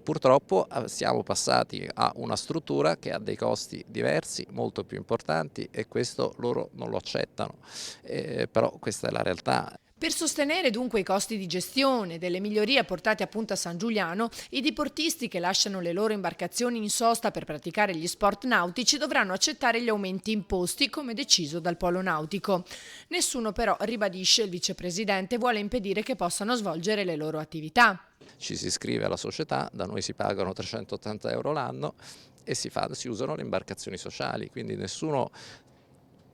Purtroppo siamo passati a una struttura che ha dei costi diversi, molto più importanti e questo loro non lo accettano, però questa è la realtà. Per sostenere dunque i costi di gestione delle migliorie apportate appunto a San Giuliano, i diportisti che lasciano le loro imbarcazioni in sosta per praticare gli sport nautici dovranno accettare gli aumenti imposti come deciso dal Polo Nautico. Nessuno però, ribadisce il vicepresidente, vuole impedire che possano svolgere le loro attività. Ci si iscrive alla società, da noi si pagano 380 euro l'anno e si usano le imbarcazioni sociali, quindi nessuno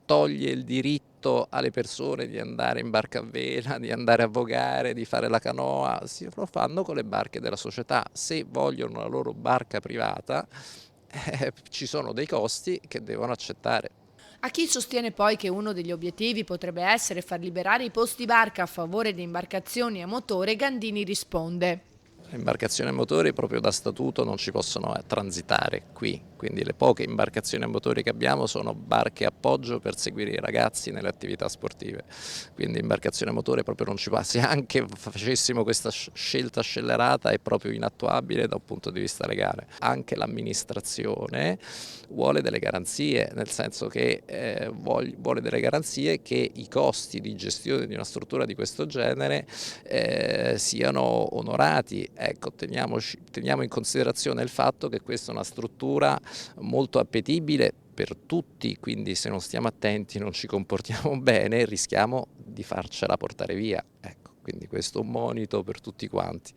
toglie il diritto alle persone di andare in barca a vela, di andare a vogare, di fare la canoa, si lo fanno con le barche della società. Se vogliono la loro barca privata, ci sono dei costi che devono accettare. A chi sostiene poi che uno degli obiettivi potrebbe essere far liberare i posti barca a favore di imbarcazioni a motore, Gandini risponde. Le imbarcazioni a motore proprio da statuto non ci possono transitare qui, quindi le poche imbarcazioni a motori che abbiamo sono barche appoggio per seguire i ragazzi nelle attività sportive, quindi imbarcazione a motore proprio non ci passa. Se anche facessimo questa scelta scellerata è proprio inattuabile da un punto di vista legale. Anche l'amministrazione vuole delle garanzie, nel senso che vuole delle garanzie che i costi di gestione di una struttura di questo genere siano onorati. Ecco, teniamo in considerazione il fatto che questa è una struttura molto appetibile per tutti, quindi se non stiamo attenti, non ci comportiamo bene, rischiamo di farcela portare via. Ecco, quindi questo è un monito per tutti quanti.